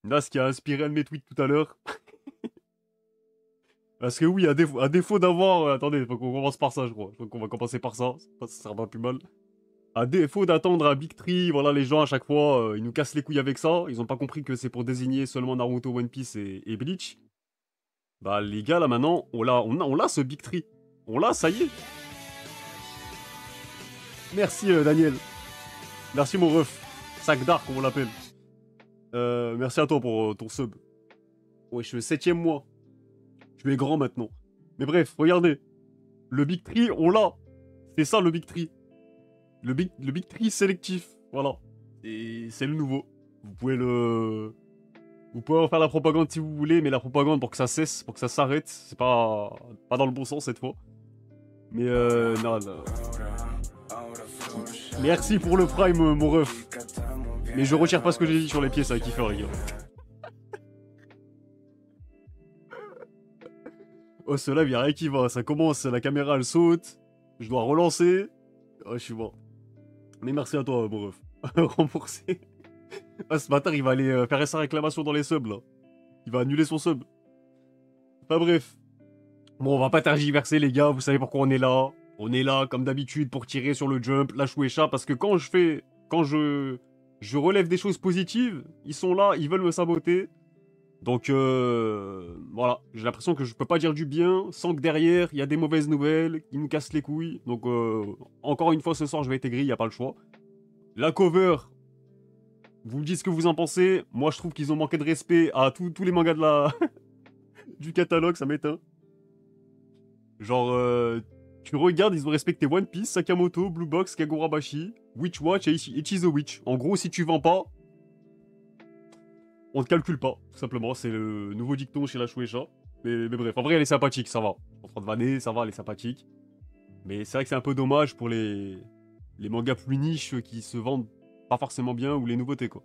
Là, ce qui a inspiré un de mes tweets tout à l'heure. Parce que oui, à défaut d'avoir... attendez, faut qu'on commence par ça, je crois. Je crois qu'on va commencer par ça. Ça sera pas plus mal. À défaut d'attendre un Big Tree, voilà, les gens, à chaque fois, ils nous cassent les couilles avec ça. Ils ont pas compris que c'est pour désigner seulement Naruto, One Piece et Bleach. Bah, les gars, là, maintenant, on l'a ce Big Tree. On l'a, ça y est. Merci, Daniel. Merci, mon ref. Sac d'art, comme on l'appelle. Merci à toi pour ton sub. Ouais, je suis le 7ème mois. Je suis grand maintenant. Mais bref, regardez. Le Big Tree, on l'a. C'est ça, le Big Tree. Le Big Tree sélectif. Voilà. Et c'est le nouveau. Vous pouvez le... Vous pouvez en faire la propagande si vous voulez, mais la propagande pour que ça cesse, pour que ça s'arrête, c'est pas dans le bon sens cette fois. Mais non, non. Merci pour le prime, mon ref. Mais je retire pas ce que j'ai dit sur les pieds, ça va kiffer, les gars. Oh, ce live, y'a rien qui va. Ça commence, la caméra, elle saute. Je dois relancer. Oh, je suis mort. Mais merci à toi, mon ref. Remboursé. Ah, ce bâtard, il va aller faire sa réclamation dans les subs, là. Il va annuler son sub. Enfin bref. Bon, on va pas tergiverser, les gars. Vous savez pourquoi on est là. On est là, comme d'habitude, pour tirer sur le jump, la chouécha. Parce que quand je relève des choses positives, ils sont là, ils veulent me saboter. Donc, voilà. J'ai l'impression que je peux pas dire du bien sans que derrière, il y a des mauvaises nouvelles, ils nous cassent les couilles. Donc, encore une fois, ce soir, je vais être aigri, il a pas le choix. La cover, vous me dites ce que vous en pensez. Moi, je trouve qu'ils ont manqué de respect à tous les mangas de du catalogue, ça m'éteint. Genre, tu regardes, ils ont respecté One Piece, Sakamoto, Blue Box, Kagurabashi, Witch Watch et Ichi the Witch. En gros, si tu vends pas, on te calcule pas, tout simplement. C'est le nouveau dicton chez la Shueisha. Mais bref, en vrai, elle est sympathique, ça va. En train de vanner, ça va, elle est sympathique. Mais c'est vrai que c'est un peu dommage pour les mangas plus niches qui se vendent pas forcément bien ou les nouveautés, quoi.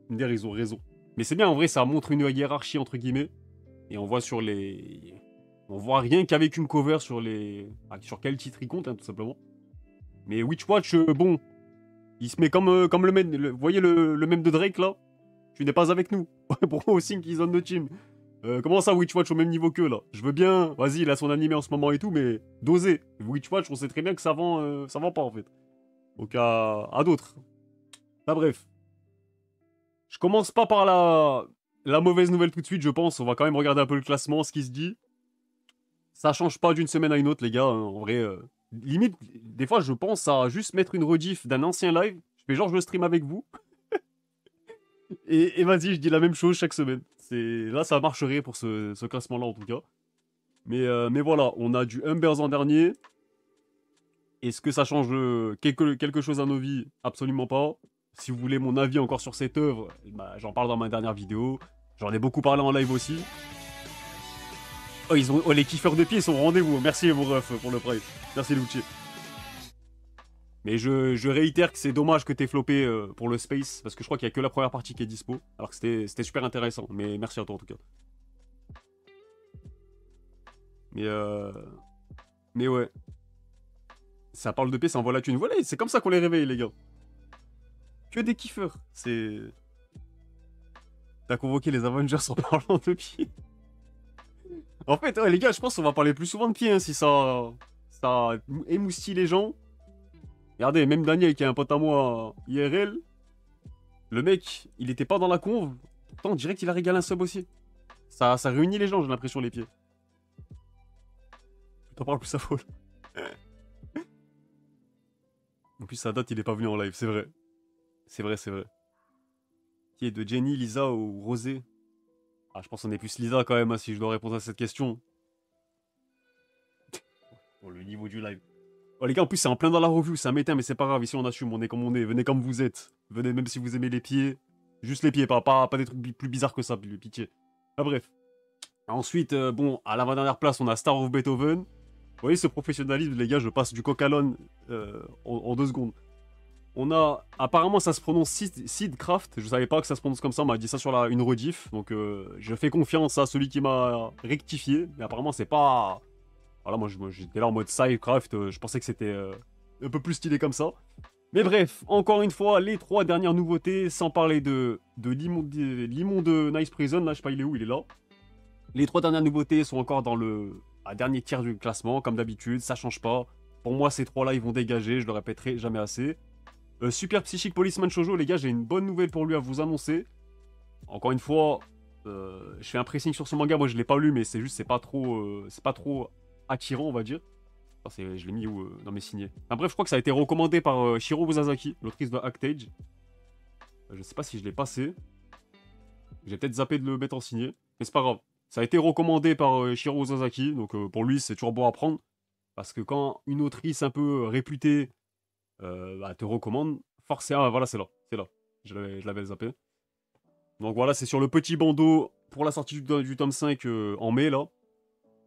D'ailleurs, ils ont raison. Mais c'est bien, en vrai, ça montre une hiérarchie, entre guillemets. Et on voit sur les... On voit rien qu'avec une cover sur les... Ah, sur quel titre il compte, hein, tout simplement. Mais Witch Watch, bon... Il se met comme le mème... Vous voyez le mème de Drake, là? Tu n'es pas avec nous. Pour moi aussi, qu'ils zone de team. Comment ça, Witch Watch au même niveau qu'eux, là? Je veux bien... Vas-y, il a son animé en ce moment et tout, mais... Dosez. Witch Watch, on sait très bien que ça vend pas, en fait. Donc, à d'autres. Enfin, bref. Je commence pas par la mauvaise nouvelle tout de suite, je pense. On va quand même regarder un peu le classement, ce qui se dit. Ça change pas d'une semaine à une autre, les gars. Hein, en vrai, limite, des fois, je pense à juste mettre une rediff d'un ancien live. Je fais genre, je stream avec vous. Et vas-y, je dis la même chose chaque semaine. Là, ça marcherait pour ce classement-là, en tout cas. Mais voilà, on a du Humbers en dernier. Est-ce que ça change quelque chose à nos vies? Absolument pas. Si vous voulez mon avis encore sur cette œuvre, bah, j'en parle dans ma dernière vidéo. J'en ai beaucoup parlé en live aussi. Oh, les kiffeurs de pied sont au rendez-vous. Merci, mon ref, pour le prime. Merci, Lucci. Mais je réitère que c'est dommage que t'aies floppé pour le space, parce que je crois qu'il y a que la première partie qui est dispo, alors que c'était super intéressant. Mais merci à toi, en tout cas. Mais Mais ouais. Ça parle de paix, ça envoie la thune. Voilà, c'est comme ça qu'on les réveille, les gars. Que des kiffeurs. C'est... T'as convoqué les Avengers en parlant de pied. En fait, ouais, les gars, je pense qu'on va parler plus souvent de pied, hein, si ça émoustille les gens. Regardez, même Daniel, qui est un pote à moi IRL, le mec, il était pas dans la conve. Pourtant, direct, il a régalé un sub aussi. Ça réunit les gens, j'ai l'impression, les pieds. Je t'en parle plus à folle. En plus, ça date, il est pas venu en live, c'est vrai. C'est vrai, c'est vrai. Qui est de Jenny, Lisa ou Rosé? Ah, je pense qu'on est plus Lisa quand même, hein, si je dois répondre à cette question. Bon, le niveau du live. Oh, les gars, en plus, c'est en plein dans la review, ça m'éteint, mais c'est pas grave, ici on assume, on est comme on est, venez comme vous êtes. Venez même si vous aimez les pieds. Juste les pieds, pas des trucs plus bizarres que ça, pitié. Ah, bref. Ensuite, bon, à l'avant-dernière place, on a Star of Beethoven. Vous voyez ce professionnalisme, les gars, je passe du coq à l'âne en 2 secondes. On a, apparemment ça se prononce Seedcraft, je savais pas que ça se prononce comme ça, on m'a dit ça sur une rediff, donc je fais confiance à celui qui m'a rectifié, mais apparemment c'est pas... Voilà, moi j'étais là en mode Sidecraft, je pensais que c'était un peu plus stylé comme ça. Mais bref, encore une fois, les 3 dernières nouveautés, sans parler de l'immonde Nice Prison, là je sais pas il est où, il est là. Les 3 dernières nouveautés sont encore dans le dernier tiers du classement, comme d'habitude, ça change pas. Pour moi, ces 3 là ils vont dégager, je le répéterai jamais assez. Super Psychic Policeman Shoujo, les gars, j'ai une bonne nouvelle pour lui à vous annoncer. Encore une fois, je fais un pressing sur ce manga, moi je l'ai pas lu, mais c'est juste, c'est pas trop attirant, on va dire. Enfin, je l'ai mis où dans mes signés. Enfin, bref, je crois que ça a été recommandé par Shiro Uzazaki, l'autrice de Actage. Je sais pas si je l'ai passé. J'ai peut-être zappé de le mettre en signé, mais c'est pas grave. Ça a été recommandé par Shiro Uzazaki, donc pour lui c'est toujours bon à prendre. Parce que quand une autrice un peu réputée bah, te recommande, forcément, ah, voilà c'est là. Je l'avais zappé. Donc voilà, c'est sur le petit bandeau pour la sortie du tome 5 en mai là.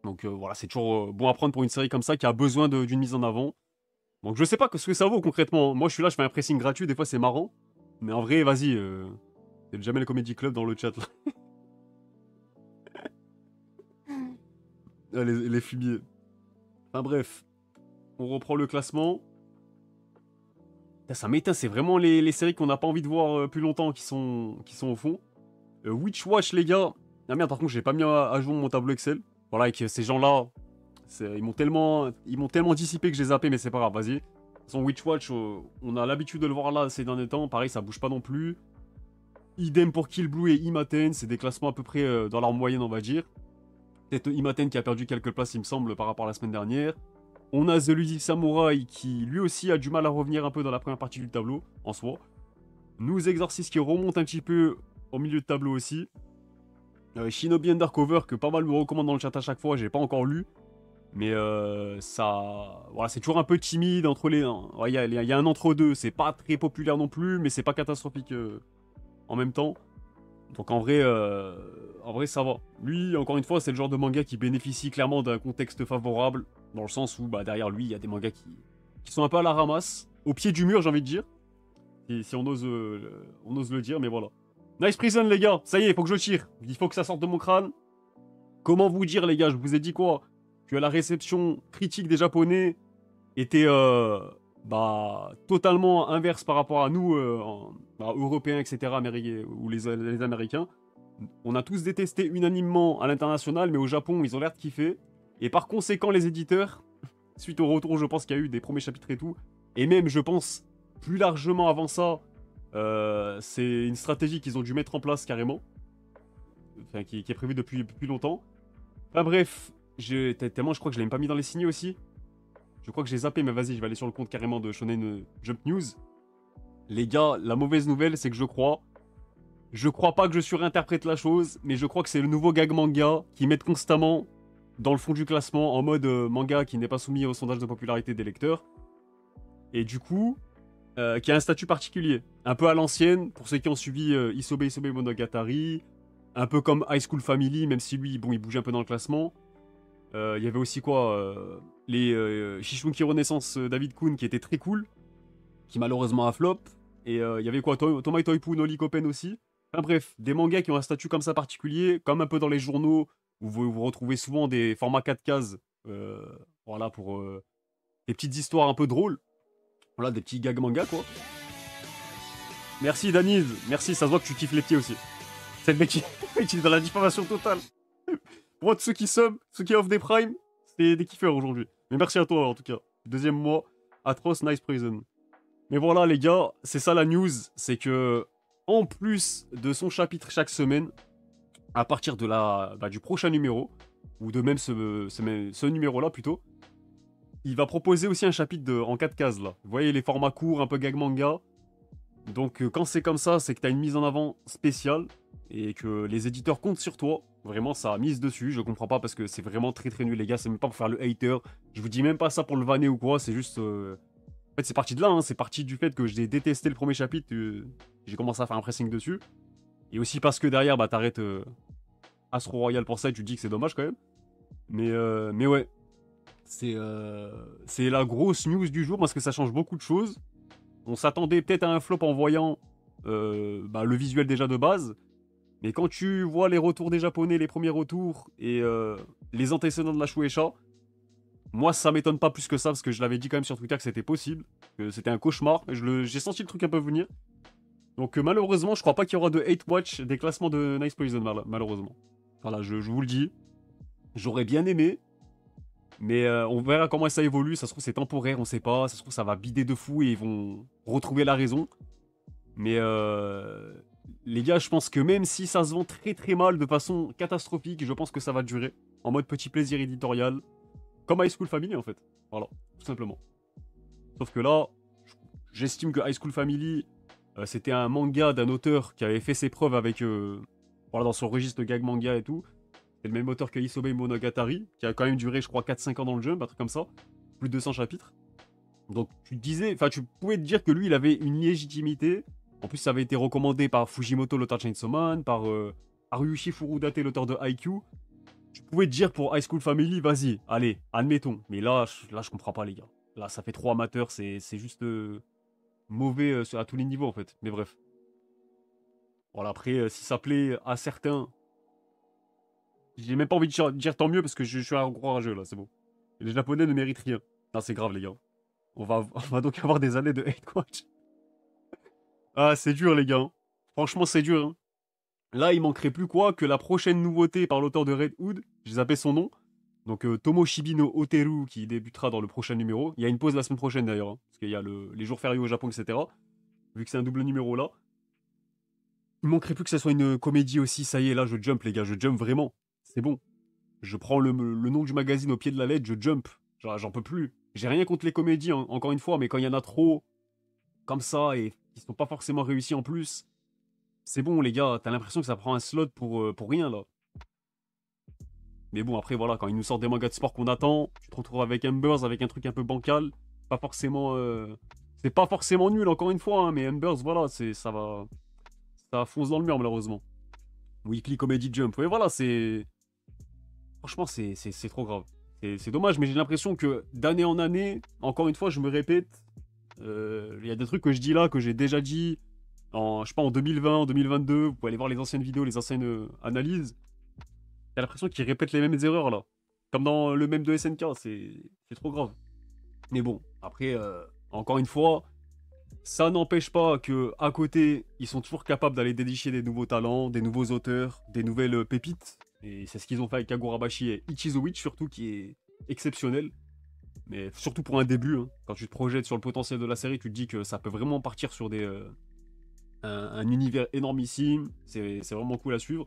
Donc voilà, c'est toujours bon à prendre pour une série comme ça qui a besoin d'une mise en avant. Donc je sais pas ce que ça vaut concrètement. Moi je suis là, je fais un pressing gratuit, des fois c'est marrant. Mais en vrai, vas-y, c'est jamais le Comedy Club dans le chat là. Ah, les fumiers. Enfin bref, on reprend le classement. Putain, ça m'éteint, c'est vraiment les séries qu'on n'a pas envie de voir plus longtemps qui sont au fond. Witch Watch les gars. Ah merde, par contre j'ai pas mis à jour mon tableau Excel. Voilà, avec ces gens-là, ils m'ont tellement dissipé que j'ai zappé, mais c'est pas grave, vas-y. De toute façon, Witch Watch, on a l'habitude de le voir là ces derniers temps. Pareil, ça bouge pas non plus. Idem pour Kill Blue et Imaten, c'est des classements à peu près dans leur moyenne, on va dire. Peut-être Imaten qui a perdu quelques places, il me semble, par rapport à la semaine dernière. On a The Ludic Samurai qui, lui aussi, a du mal à revenir un peu dans la première partie du tableau, en soi. Nous Exorcist qui remonte un petit peu au milieu de tableau aussi. Shinobi Undercover que pas mal me recommande dans le chat à chaque fois, j'ai pas encore lu. Mais ça, voilà, c'est toujours un peu timide entre les. Il y a un entre-deux, c'est pas très populaire non plus, mais c'est pas catastrophique en même temps. Donc en vrai, ça va. Lui, encore une fois, c'est le genre de manga qui bénéficie clairement d'un contexte favorable, dans le sens où bah, derrière lui, il y a des mangas qui sont un peu à la ramasse, au pied du mur, j'ai envie de dire. Si on ose le dire, mais voilà. Nice Prison, les gars, ça y est, il faut que je tire. Il faut que ça sorte de mon crâne. Comment vous dire, les gars, je vous ai dit quoi? Que la réception critique des Japonais était bah, totalement inverse par rapport à nous, bah, Européens, etc., ou les Américains. On a tous détesté unanimement à l'international, mais au Japon, ils ont l'air de kiffer. Et par conséquent, les éditeurs, suite au retour, je pense qu'il y a eu des premiers chapitres et tout, et même, je pense, plus largement avant ça, c'est une stratégie qu'ils ont dû mettre en place carrément, enfin, qui est prévue depuis longtemps. Enfin bref, tellement je crois que je l'ai même pas mis dans les signés aussi. Je crois que j'ai zappé, mais vas-y, je vais aller sur le compte carrément de Shonen Jump News. Les gars, la mauvaise nouvelle, c'est que je crois pas que je surinterprète la chose, mais je crois que c'est le nouveau gag manga qui met constamment dans le fond du classement en mode manga qui n'est pas soumis au sondage de popularité des lecteurs. Et du coup, qui a un statut particulier. Un peu à l'ancienne, pour ceux qui ont suivi Isobe Monogatari, un peu comme High School Family, même si lui, bon, il bougeait un peu dans le classement. Il y avait aussi quoi les Shishunki Renaissance David Kun qui était très cool, qui malheureusement a flop. Et il y avait quoi Tomai Toipu no Likopen aussi. Enfin bref, des mangas qui ont un statut comme ça particulier, comme un peu dans les journaux, où vous retrouvez souvent des formats 4 cases, voilà, pour des petites histoires un peu drôles. Voilà, des petits gags manga, quoi. Merci, Danise. Merci, ça se voit que tu kiffes les pieds aussi. C'est le mec qui est dans la diffamation totale. Pour moi, ceux qui sub, ceux qui offrent des primes, c'est des kiffeurs aujourd'hui. Mais merci à toi, en tout cas. Deuxième mois, Atroce Nice Prison. Mais voilà, les gars, c'est ça la news. C'est que, en plus de son chapitre chaque semaine, à partir de du prochain numéro, ou de même ce numéro-là plutôt, il va proposer aussi un chapitre en 4 cases, là. Vous voyez, les formats courts, un peu gag manga. Donc, quand c'est comme ça, c'est que t'as une mise en avant spéciale et que les éditeurs comptent sur toi. Vraiment, ça a mise dessus. Je comprends pas parce que c'est vraiment très très nul, les gars. C'est même pas pour faire le hater. Je vous dis même pas ça pour le vanner ou quoi. C'est juste. En fait, c'est parti de là. Hein. C'est parti du fait que j'ai détesté le premier chapitre. J'ai commencé à faire un pressing dessus. Et aussi parce que derrière, bah, t'arrêtes Astro Royal pour ça et tu te dis que c'est dommage quand même. Mais ouais. C'est la grosse news du jour parce que ça change beaucoup de choses. On s'attendait peut-être à un flop en voyant le visuel déjà de base. Mais quand tu vois les retours des Japonais, les premiers retours, et les antécédents de la Shueisha, Moi, ça m'étonne pas plus que ça, parce que je l'avais dit quand même sur Twitter que c'était possible, que c'était un cauchemar, et j'ai senti le truc un peu venir. Donc malheureusement, je crois pas qu'il y aura de hate watch des classements de Nice Poison, malheureusement. Voilà, je vous le dis. J'aurais bien aimé, mais on verra comment ça évolue. Ça se trouve, c'est temporaire, on sait pas. Ça se trouve, ça va bider de fou et ils vont retrouver la raison. Mais les gars, je pense que même si ça se vend très très mal de façon catastrophique, je pense que ça va durer. En mode petit plaisir éditorial. Comme High School Family en fait. Voilà, tout simplement. Sauf que là, j'estime que High School Family, c'était un manga d'un auteur qui avait fait ses preuves avec... voilà, dans son registre de gag manga et tout. C'est le même auteur que Isobei Monogatari, qui a quand même duré, je crois, 4-5 ans dans le jeu, un truc comme ça. Plus de 200 chapitres. Donc tu pouvais te dire que lui, il avait une légitimité. En plus, ça avait été recommandé par Fujimoto, l'auteur de Chainsaw Man, par Haruichi Furudate, l'auteur de Haikyuu. Tu pouvais te dire pour High School Family, vas-y, allez, admettons. Mais là, je comprends pas, les gars. Là, ça fait trop amateur, c'est juste mauvais à tous les niveaux, en fait. Mais bref. Voilà, après, si ça plaît à certains, j'ai même pas envie de dire tant mieux parce que je suis un gros rageux, là, c'est bon. Et les Japonais ne méritent rien. Non, c'est grave, les gars. On va donc avoir des années de hate watch. Ah, c'est dur, les gars. Hein. Franchement, c'est dur. Hein. Là, il manquerait plus quoi que la prochaine nouveauté par l'auteur de Red Hood. J'ai zappé son nom. Donc, Tomoshibi no Oteru qui débutera dans le prochain numéro. Il y a une pause la semaine prochaine d'ailleurs. Hein, parce qu'il y a les jours fériés au Japon, etc. Vu que c'est un double numéro là. Il manquerait plus que ça soit une comédie aussi. Ça y est, là, je jump, les gars. Je jump vraiment. C'est bon. Je prends le nom du magazine au pied de la lettre. Je jump. J'en peux plus. J'ai rien contre les comédies, hein, encore une fois. Mais quand il y en a trop comme ça et qui sont pas forcément réussis en plus. C'est bon, les gars, t'as l'impression que ça prend un slot pour rien, là. Mais bon, après, voilà, quand ils nous sortent des mangas de sport qu'on attend, tu te retrouves avec Embers, avec un truc un peu bancal. Pas forcément... C'est pas forcément nul, encore une fois, hein, mais Embers, voilà, ça va... Ça fonce dans le mur, malheureusement. Weekly Comedy Jump. Ouais, voilà, c'est... Franchement, c'est trop grave. C'est dommage, mais j'ai l'impression que d'année en année, encore une fois, je me répète, il y a des trucs que je dis là, que j'ai déjà dit je sais pas, en 2020, en 2022, vous pouvez aller voir les anciennes vidéos, les anciennes analyses. J'ai l'impression qu'ils répètent les mêmes erreurs là. Comme dans le même de SNK, c'est trop grave. Mais bon, après, encore une fois, ça n'empêche pas que à côté, ils sont toujours capables d'aller dénicher des nouveaux talents, des nouveaux auteurs, des nouvelles pépites. Et c'est ce qu'ils ont fait avec Kagurabashi et Ichizo surtout, qui est exceptionnel. Mais surtout pour un début, hein. Quand tu te projettes sur le potentiel de la série, tu te dis que ça peut vraiment partir sur un univers énormissime. C'est vraiment cool à suivre.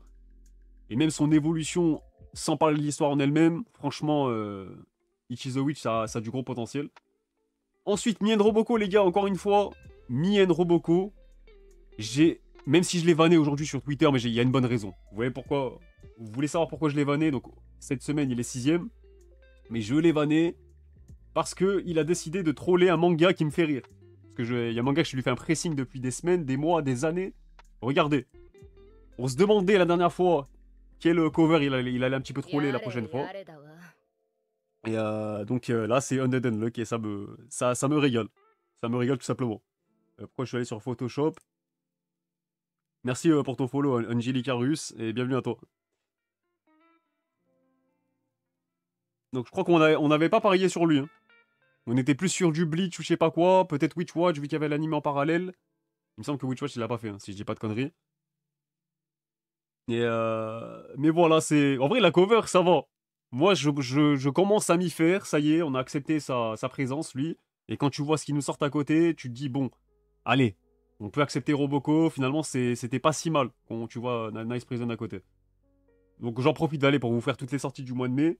Et même son évolution, sans parler de l'histoire en elle-même, franchement, Ichizo ça a du gros potentiel. Ensuite, Mien Roboko, les gars, encore une fois, Mien Roboko, même si je l'ai vanné aujourd'hui sur Twitter, mais il y a une bonne raison. Vous voyez pourquoi? Vous voulez savoir pourquoi je l'ai vanné? Donc, cette semaine, il est 6ème. Mais je l'ai vanné parce qu'il a décidé de troller un manga qui me fait rire. Parce que il y a un manga que je lui fais un pressing depuis des semaines, des mois, des années. Regardez. On se demandait la dernière fois quel cover il allait un petit peu troller la prochaine fois. Et donc là, c'est Undead Unluck et ça me régale. Ça me régale tout simplement. Pourquoi je suis allé sur Photoshop? Merci pour ton follow, Angelicarus, et bienvenue à toi. Donc je crois qu'on n'avait pas parié sur lui. Hein. On était plus sur du Bleach ou je sais pas quoi, peut-être Witchwatch vu qu'il y avait l'anime en parallèle. Il me semble que Witchwatch il l'a pas fait, hein, si je dis pas de conneries. Et mais voilà, c'est... En vrai, la cover, ça va. Moi, je commence à m'y faire, ça y est, on a accepté sa présence, lui. Et quand tu vois ce qu'il nous sort à côté, tu te dis, bon, allez, on peut accepter Roboko, finalement, c'était pas si mal, quand tu vois Nice Prison à côté. Donc j'en profite d'aller pour vous faire toutes les sorties du mois de mai.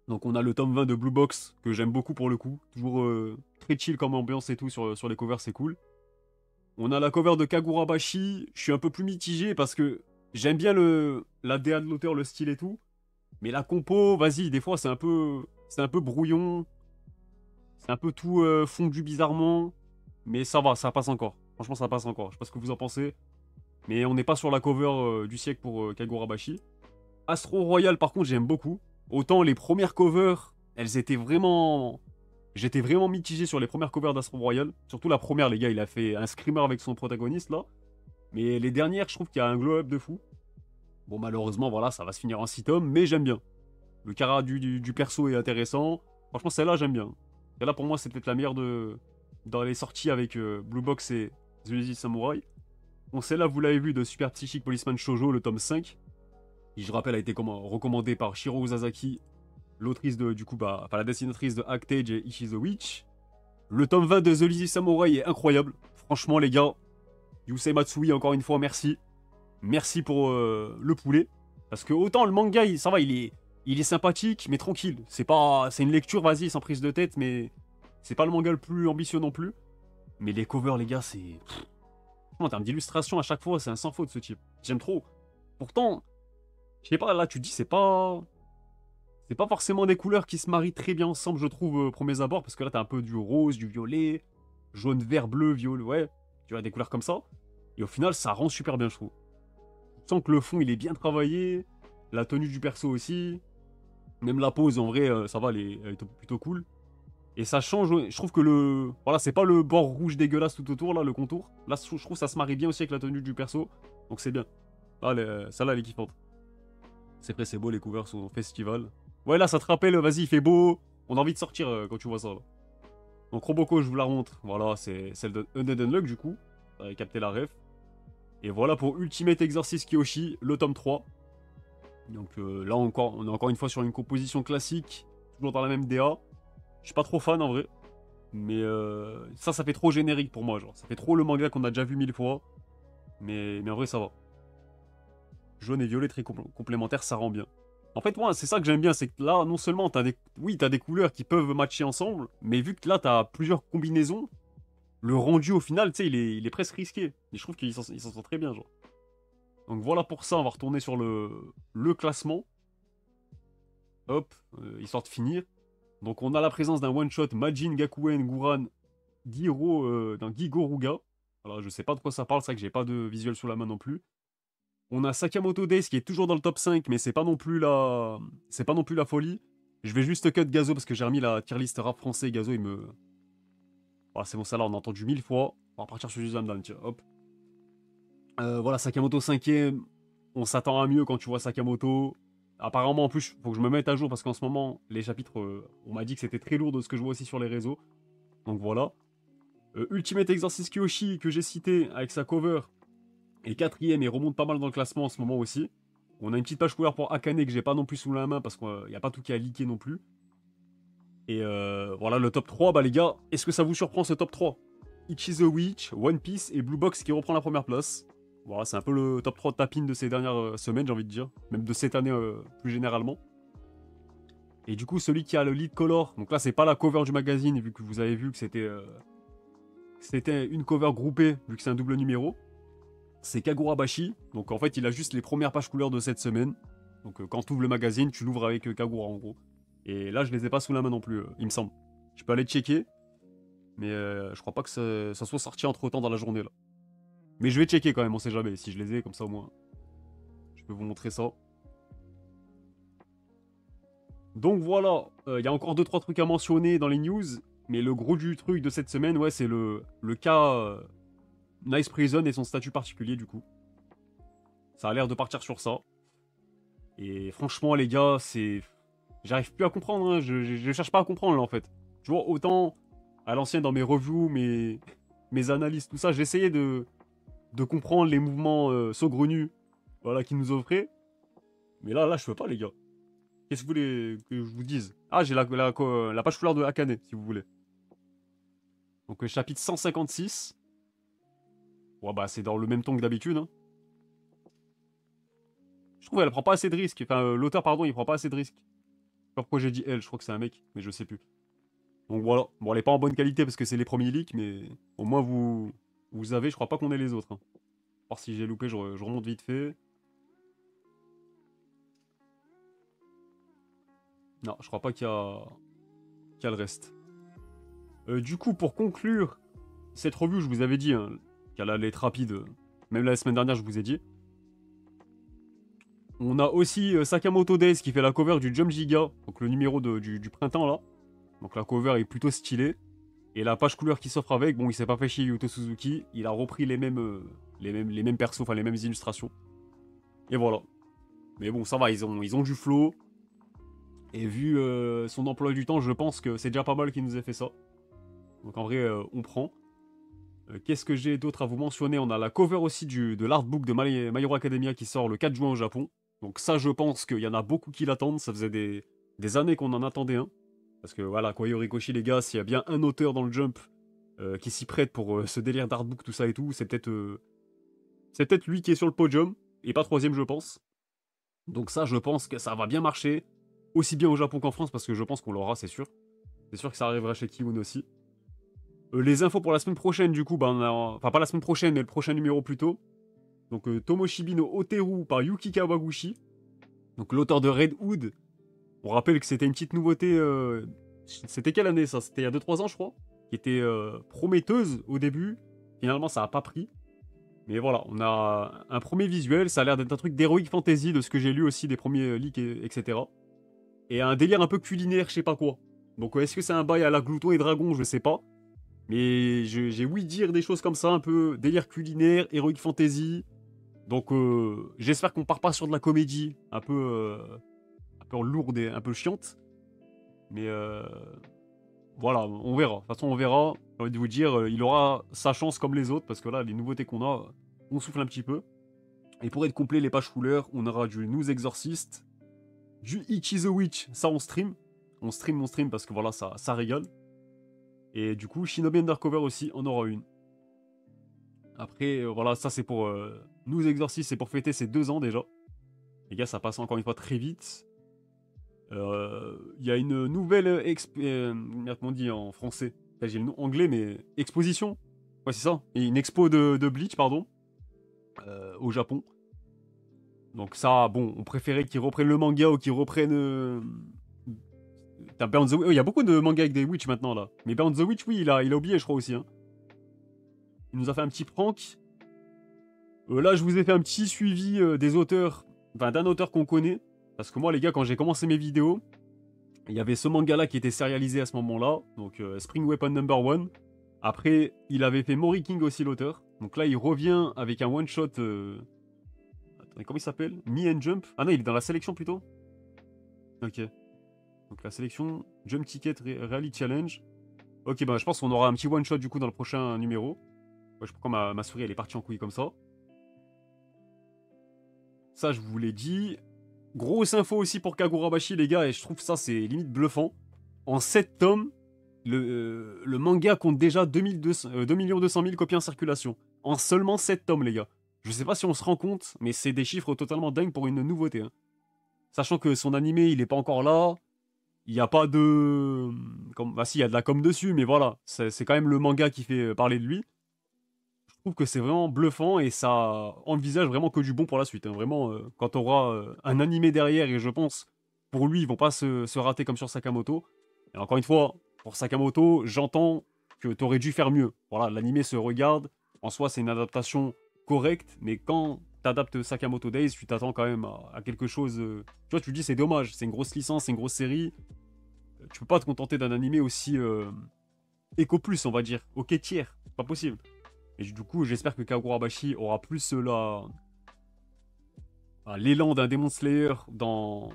Donc on a le tome 20 de Blue Box, que j'aime beaucoup pour le coup. Toujours très chill comme ambiance et tout sur les covers, c'est cool. On a la cover de Kagurabashi, je suis un peu plus mitigé parce que j'aime bien la DA de l'auteur, le style et tout. Mais la compo, vas-y, des fois c'est un peu brouillon. C'est un peu tout fondu bizarrement. Mais ça va, ça passe encore. Franchement, ça passe encore. Je sais pas ce que vous en pensez. Mais on n'est pas sur la cover du siècle pour Kagurabashi. Astro Royal, par contre, j'aime beaucoup. Autant les premières covers, elles étaient vraiment... J'étais vraiment mitigé sur les premières covers d'Astro Royal. Surtout la première, les gars, il a fait un screamer avec son protagoniste, là. Mais les dernières, je trouve qu'il y a un glow-up de fou. Bon, malheureusement, voilà, ça va se finir en 6 tomes, mais j'aime bien. Le cara du perso est intéressant. Franchement, celle-là, j'aime bien. Celle-là, pour moi, c'est peut-être la meilleure dans les sorties avec Blue Box et The Lazy Samurai. Bon, celle-là, vous l'avez vu, de Super Psychic Policeman Shoujo, le tome 5. Qui, je rappelle, a été recommandé par Shiro Uzazaki, l'autrice du coup, enfin la dessinatrice de Actage et Ichi the Witch. Le tome 20 de The Lazy Samurai est incroyable. Franchement, les gars, Yusei Matsui, encore une fois, merci. Merci pour le poulet. Parce que autant le manga, ça va, il est sympathique, mais tranquille. C'est une lecture, vas-y, sans prise de tête, mais c'est pas le manga le plus ambitieux non plus. Mais les covers, les gars, c'est... En termes d'illustration, à chaque fois, c'est un sans faute, ce type. J'aime trop. Pourtant, je sais pas, là, tu te dis, c'est pas forcément des couleurs qui se marient très bien ensemble, je trouve, au premier abord, parce que là, t'as un peu du rose, du violet, jaune, vert, bleu, violet, ouais. Tu vois, des couleurs comme ça. Et au final, ça rend super bien, je trouve. Tu sens que le fond, il est bien travaillé. La tenue du perso aussi. Même la pose, en vrai, ça va, elle est plutôt cool. Et ça change, je trouve que voilà, c'est pas le bord rouge dégueulasse tout autour, là, le contour. Là, je trouve que ça se marie bien aussi avec la tenue du perso. Donc c'est bien. Là, celle-là, elle est kiffante. C'est vrai, c'est beau, les covers sont au festival. Ouais, là, ça te rappelle, vas-y, il fait beau. On a envie de sortir quand tu vois ça, là. Donc Roboko, je vous la montre. Voilà, c'est celle de Undead Unluck, du coup. Vous avez capté la ref. Et voilà pour Ultimate Exorcist Kyoshi, le tome 3. Donc là encore, on est encore une fois sur une composition classique, toujours dans la même DA. Je suis pas trop fan en vrai. Mais ça fait trop générique pour moi, genre. Ça fait trop le manga qu'on a déjà vu 1000 fois. Mais en vrai, ça va. Jaune et violet très complémentaires, ça rend bien. En fait, moi, c'est ça que j'aime bien, c'est que là, non seulement t'as des couleurs qui peuvent matcher ensemble, mais vu que là, t'as plusieurs combinaisons, le rendu au final, tu sais, il est presque risqué. Et je trouve qu'il s'en sort très bien, genre. Donc voilà pour ça, on va retourner sur le classement. Hop, histoire de finir. Donc on a la présence d'un one-shot Majin Gakuen Guran d'un Gigoruga. Alors je sais pas de quoi ça parle, c'est vrai que j'ai pas de visuel sous la main non plus. On a Sakamoto Days qui est toujours dans le top 5, mais c'est pas non plus la folie. Je vais juste cut Gazo parce que j'ai remis la tier list rap français. Gazo, il me... Voilà, c'est bon, ça là, on a entendu 1000 fois. On va partir sur Juzamdan, tiens, hop. Voilà, Sakamoto 5ème. On s'attend à mieux quand tu vois Sakamoto. Apparemment, en plus, faut que je me mette à jour parce qu'en ce moment, les chapitres, on m'a dit que c'était très lourd de ce que je vois aussi sur les réseaux. Donc voilà. Ultimate Exorcist Kyoshi que j'ai cité avec sa cover est 4ème et remonte pas mal dans le classement en ce moment aussi. On a une petite page couleur pour Akane que j'ai pas non plus sous la main parce qu'il n'y a pas tout qui a leaké non plus. Et voilà le top 3, bah les gars, est-ce que ça vous surprend ce top 3? Ichi the Witch, One Piece et Blue Box qui reprend la première place. Voilà, c'est un peu le top 3 de tapine de ces dernières semaines, j'ai envie de dire. Même de cette année plus généralement. Et du coup, celui qui a le lead color, donc là, c'est pas la cover du magazine, vu que vous avez vu que c'était une cover groupée, vu que c'est un double numéro. C'est Kagura Bashi. Donc en fait, il a juste les premières pages couleurs de cette semaine. Donc quand tu ouvres le magazine, tu l'ouvres avec Kagura en gros. Et là, je les ai pas sous la main non plus, il me semble. Je peux aller checker. Mais je crois pas que ça soit sorti entre temps dans la journée là. Mais je vais checker quand même, on sait jamais. Si je les ai, comme ça au moins, je peux vous montrer ça. Donc voilà, il y a encore 2-3 trucs à mentionner dans les news. Mais le gros du truc de cette semaine, ouais, c'est le cas Nice Prison et son statut particulier du coup. Ça a l'air de partir sur ça. Et franchement, les gars, c'est... J'arrive plus à comprendre, hein. Je cherche pas à comprendre là en fait. Tu vois, autant à l'ancienne dans mes reviews, mes analyses, tout ça, j'essayais de comprendre les mouvements saugrenus voilà, qu'ils nous offraient. Mais là, je peux pas, les gars. Qu'est-ce que vous voulez que je vous dise? Ah, j'ai la page couleur de Akane, si vous voulez. Donc, chapitre 156. Ouais, bah, c'est dans le même ton que d'habitude. Hein. Je trouve qu'elle prend pas assez de risques. Enfin, l'auteur, pardon, il prend pas assez de risques. Je sais pas pourquoi j'ai dit elle, je crois que c'est un mec, mais je sais plus. Donc voilà. Bon, elle est pas en bonne qualité parce que c'est les premiers leaks, mais au moins vous avez, je crois pas qu'on ait les autres. Hein. Voir si j'ai loupé, je remonte vite fait. Non, je crois pas qu'il y a le reste. Du coup, pour conclure cette review, je vous avais dit hein, qu'elle allait être rapide. Même la semaine dernière, je vous ai dit. On a aussi Sakamoto Days qui fait la cover du Jump Giga, donc le numéro du printemps là. Donc la cover est plutôt stylée. Et la page couleur qui s'offre avec, bon, il s'est pas fait chier Yuto Suzuki, il a repris les mêmes persos, enfin les mêmes illustrations. Et voilà. Mais bon, ça va, ils ont du flow. Et vu son emploi du temps, je pense que c'est déjà pas mal qu'il nous ait fait ça. Donc en vrai, on prend. Qu'est-ce que j'ai d'autre à vous mentionner? On a la cover aussi de l'artbook de My Hero Academia qui sort le 4 juin au Japon. Donc ça, je pense qu'il y en a beaucoup qui l'attendent. Ça faisait des années qu'on en attendait un. Parce que voilà, Kohei Horikoshi, les gars, s'il y a bien un auteur dans le Jump qui s'y prête pour ce délire d'artbook, tout ça et tout, c'est peut-être lui qui est sur le podium. Et pas troisième, je pense. Donc ça, je pense que ça va bien marcher. Aussi bien au Japon qu'en France, parce que je pense qu'on l'aura, c'est sûr. C'est sûr que ça arrivera chez Kiun aussi. Les infos pour la semaine prochaine, du coup, enfin pas la semaine prochaine, mais le prochain numéro plutôt. Donc Tomoshibi no Oteru par Yuki Kawaguchi. Donc l'auteur de Red Hood. On rappelle que c'était une petite nouveauté. C'était quelle année ça? C'était il y a 2-3 ans, je crois. Qui était prometteuse au début. Finalement, ça n'a pas pris. Mais voilà, on a un premier visuel. Ça a l'air d'être un truc d'heroic fantasy, de ce que j'ai lu aussi des premiers leaks, etc. Et un délire un peu culinaire, je sais pas quoi. Donc est-ce que c'est un bail à la Glouton et Dragon? Je sais pas. Mais j'ai ouï dire des choses comme ça, un peu délire culinaire, heroic fantasy. Donc j'espère qu'on part pas sur de la comédie un peu lourde et un peu chiante. Mais voilà, on verra. De toute façon, on verra. J'ai envie de vous dire, il aura sa chance comme les autres, parce que là, les nouveautés qu'on a, on souffle un petit peu. Et pour être complet, les pages couleurs, on aura du News Exorcist, du Ichi the Witch, ça on stream. On stream parce que voilà, ça régale. Et du coup, Shinobi Undercover aussi, on aura une. Après, voilà, ça c'est pour News Exorcist, c'est pour fêter ses 2 ans déjà. Les gars, ça passe encore une fois très vite. Il y a une nouvelle merde, comment on dit en français? Là, j'ai le nom anglais, mais exposition. Ouais, c'est ça. Et une expo de Bleach, pardon, au Japon. Donc ça, bon, on préférait qu'ils reprennent le manga ou qu'ils reprennent... Burn the Witch. Il y a beaucoup de mangas avec des witch maintenant, là. Mais Burn the Witch, oui, il a oublié, je crois, aussi. Hein. Il nous a fait un petit prank. Là, je vous ai fait un petit suivi des auteurs, enfin d'un auteur qu'on connaît. Parce que moi, les gars, quand j'ai commencé mes vidéos, il y avait ce manga-là qui était sérialisé à ce moment-là. Donc Spring Weapon Number 1. Après, il avait fait Mori King aussi, l'auteur. Donc là, il revient avec un one-shot... Attendez, comment il s'appelle? Me and Jump. Ah non, il est dans la sélection plutôt. Ok. Donc la sélection Jump Ticket Rally Challenge. Ok, bah je pense qu'on aura un petit one-shot du coup dans le prochain numéro. Ouais, je sais pas pourquoi ma souris elle est partie en couille comme ça. Ça, je vous l'ai dit. Grosse info aussi pour Kagurabashi, les gars, et je trouve ça, c'est limite bluffant. En 7 tomes, le manga compte déjà 2 200 000 copies en circulation. En seulement 7 tomes, les gars. Je sais pas si on se rend compte, mais c'est des chiffres totalement dingues pour une nouveauté. Hein. Sachant que son animé, il est pas encore là. Il n'y a pas de... Bah si, il y a de la com dessus, mais voilà. C'est quand même le manga qui fait parler de lui. Je trouve que c'est vraiment bluffant et ça envisage vraiment que du bon pour la suite. Hein. Vraiment, quand on aura un animé derrière, et je pense, pour lui, ils vont pas se rater comme sur Sakamoto. Et encore une fois, pour Sakamoto, j'entends que tu aurais dû faire mieux. Voilà, l'animé se regarde. En soi, c'est une adaptation correcte, mais quand t'adaptes Sakamoto Days, tu t'attends quand même à quelque chose... Tu vois, tu te dis, c'est dommage, c'est une grosse licence, c'est une grosse série. Tu peux pas te contenter d'un animé aussi éco plus, on va dire. Ok, tiers, c'est pas possible. Et du coup, j'espère que Kagurabashi aura plus l'élan d'un Demon Slayer dans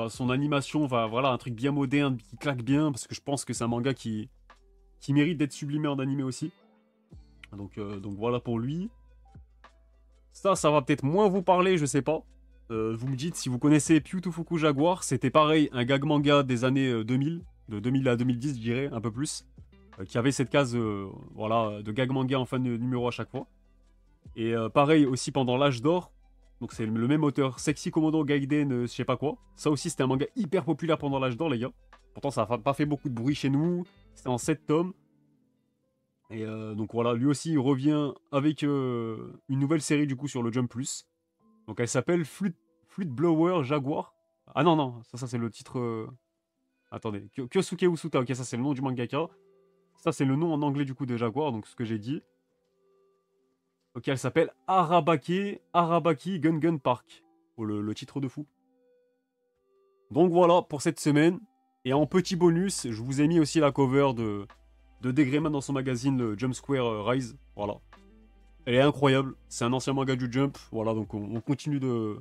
son animation. Enfin, voilà, un truc bien moderne, qui claque bien, parce que je pense que c'est un manga qui mérite d'être sublimé en animé aussi. Donc voilà pour lui. Ça va peut-être moins vous parler, je sais pas. Vous me dites si vous connaissez Pyutufuku Jaguar. C'était pareil, un gag manga des années 2000, de 2000 à 2010, je dirais, un peu plus. Qui avait cette case voilà, de gag manga en fin de numéro à chaque fois. Et pareil aussi pendant l'âge d'or, donc c'est le même auteur, Sexy Komodo Gaiden, je sais pas quoi. Ça aussi c'était un manga hyper populaire pendant l'âge d'or les gars. Pourtant ça n'a pas fait beaucoup de bruit chez nous, c'était en 7 tomes. Et donc voilà, lui aussi il revient avec une nouvelle série du coup sur le Jump Plus. Donc elle s'appelle Fluid Blower Jaguar. Ah non, non, ça c'est le titre... Attendez, Kyosuke Usuta, ok ça c'est le nom du mangaka. Ça, c'est le nom en anglais du coup de Jaguar, donc ce que j'ai dit. Ok, elle s'appelle Arabaki Gun Gun Park. Oh, le titre de fou. Donc voilà pour cette semaine. Et en petit bonus, je vous ai mis aussi la cover de Degrayman dans son magazine, le Jump Square Rise. Voilà. Elle est incroyable. C'est un ancien manga du Jump. Voilà, donc on continue de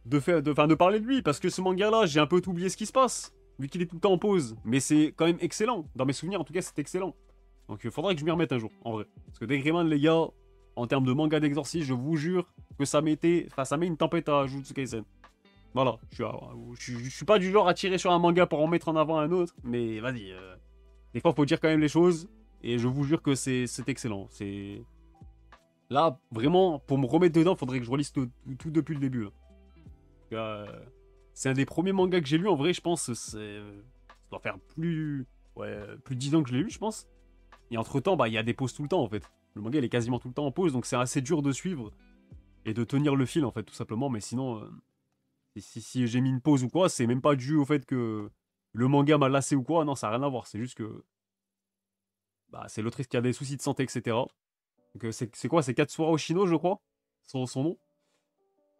de parler de lui, parce que ce manga-là, j'ai un peu oublié ce qui se passe, vu qu'il est tout le temps en pause. Mais c'est quand même excellent. Dans mes souvenirs, en tout cas, c'est excellent. Donc il faudrait que je m'y remette un jour, en vrai. Parce que Degreman, les gars, en termes de manga d'exorcisme, je vous jure que ça met une tempête à Jujutsu Kaisen. Voilà, je suis pas du genre à tirer sur un manga pour en mettre en avant un autre, mais vas-y. Des fois, faut dire quand même les choses, et je vous jure que c'est excellent. C'est... Là, vraiment, pour me remettre dedans, faudrait que je relise tout depuis le début. Là. C'est un des premiers mangas que j'ai lu, en vrai, je pense. Ça doit faire plus de 10 ans que je l'ai lu, je pense. Et entre-temps, bah, il y a des pauses tout le temps, en fait. Le manga, il est quasiment tout le temps en pause, donc c'est assez dur de suivre et de tenir le fil, en fait, tout simplement. Mais sinon, si j'ai mis une pause ou quoi, c'est même pas dû au fait que le manga m'a lassé ou quoi. Non, ça n'a rien à voir. C'est juste que bah, c'est l'autrice qui a des soucis de santé, etc. Donc c'est quoi? C'est Katsura Oshino, je crois, son nom.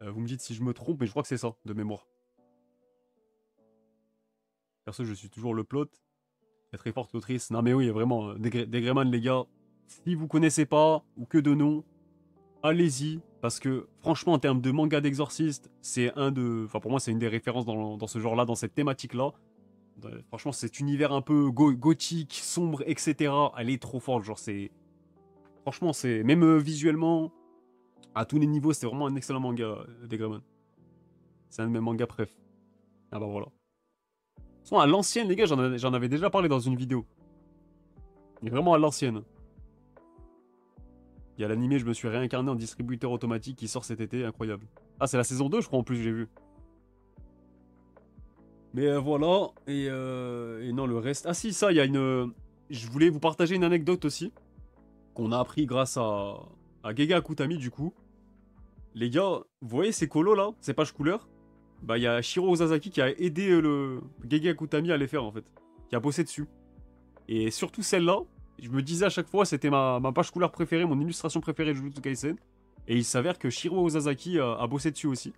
Vous me dites si je me trompe, mais je crois que c'est ça, de mémoire. Perso, je suis toujours le plot. Elle est très forte l'autrice. Non mais oui, vraiment, Degreman, les gars, si vous connaissez pas, ou que de nom, allez-y. Parce que, franchement, en termes de manga d'exorciste, c'est Enfin, pour moi, c'est une des références dans ce genre-là, dans cette thématique-là. Franchement, cet univers un peu gothique, sombre, etc. Elle est trop forte, genre, c'est... Franchement, c'est... Même visuellement, à tous les niveaux, c'est vraiment un excellent manga, Degreman. C'est un de mes mangas préf. Ah bah voilà. De toute façon, à l'ancienne, les gars, j'en avais déjà parlé dans une vidéo. Mais vraiment à l'ancienne. Il y a l'animé, je me suis réincarné en distributeur automatique qui sort cet été, incroyable. Ah, c'est la saison 2, je crois, en plus, j'ai vu. Mais voilà, et non, le reste... Ah si, ça, il y a une... Je voulais vous partager une anecdote aussi, qu'on a appris grâce à Gege Akutami, du coup. Les gars, vous voyez ces colos, là, ces pages couleurs? Bah, il y a Shiro Ozazaki qui a aidé le Gege Akutami à les faire, en fait. Qui a bossé dessus. Et surtout celle-là, je me disais à chaque fois, c'était ma page couleur préférée, mon illustration préférée de Jujutsu Kaisen. Et il s'avère que Shiro Ozazaki a bossé dessus aussi.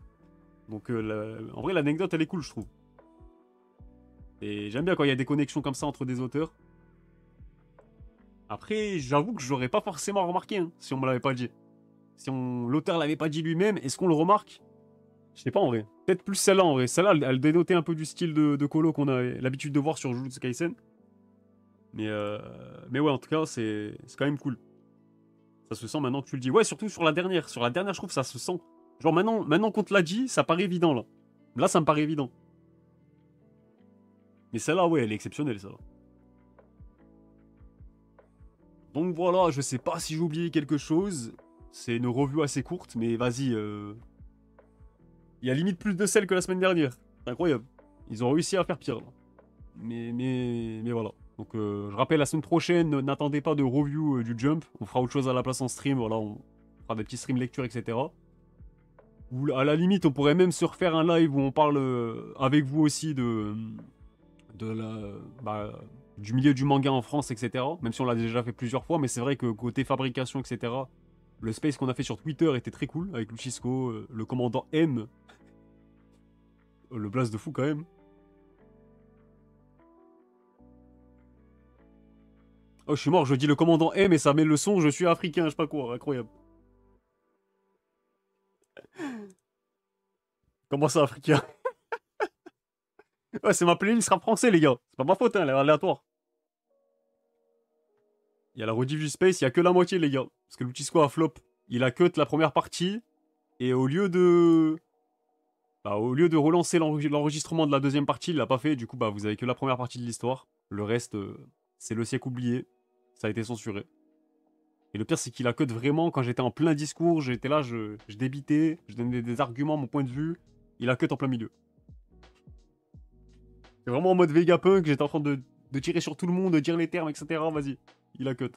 Donc, en vrai, l'anecdote, elle est cool, je trouve. Et j'aime bien quand il y a des connexions comme ça entre des auteurs. Après, j'avoue que je l'aurais pas forcément remarqué, hein, si on me l'avait pas dit. Si l'auteur l'avait pas dit lui-même, est-ce qu'on le remarque? Je sais pas en vrai. Peut-être plus celle-là en vrai. Celle-là, elle dénotait un peu du style de colo qu'on a l'habitude de voir sur Jujutsu Kaisen. Mais ouais, en tout cas, c'est quand même cool. Ça se sent maintenant que tu le dis. Ouais, surtout sur la dernière. Sur la dernière, je trouve que ça se sent. Genre maintenant qu'on te l'a dit, ça paraît évident là. Là, ça me paraît évident. Mais celle-là, ouais, elle est exceptionnelle, ça. Donc voilà, je sais pas si j'ai oublié quelque chose. C'est une revue assez courte, mais vas-y. Il y a limite plus de sel que la semaine dernière. C'est incroyable. Ils ont réussi à faire pire, là. Mais voilà. Donc je rappelle, la semaine prochaine, n'attendez pas de review du Jump. On fera autre chose à la place en stream. Voilà, on fera des petits streams lecture, etc. Ou à la limite, on pourrait même se refaire un live où on parle avec vous aussi du milieu du manga en France, etc. Même si on l'a déjà fait plusieurs fois, mais c'est vrai que côté fabrication, etc., le space qu'on a fait sur Twitter était très cool, avec Luchisco, le commandant M. Le blast de fou quand même. Oh, je suis mort, je dis le commandant M et ça met le son, je suis africain, je sais pas quoi, incroyable. Comment ça, africain? Ouais, c'est ma playlist rap français, les gars. C'est pas ma faute, hein, elle est aléatoire. Il y a la rediff du space, il y a que la moitié, les gars. Parce que Luchisco a flop. Il a cut la première partie, et au lieu de relancer l'enregistrement de la deuxième partie, il l'a pas fait. Du coup, bah, vous avez que la première partie de l'histoire. Le reste, c'est le siècle oublié. Ça a été censuré. Et le pire, c'est qu'il a cut vraiment quand j'étais en plein discours. J'étais là, je débitais, je donnais des arguments, mon point de vue. Il a cut en plein milieu. C'est vraiment en mode Vegapunk. J'étais en train de tirer sur tout le monde, de dire les termes, etc. Vas-y, il a cut.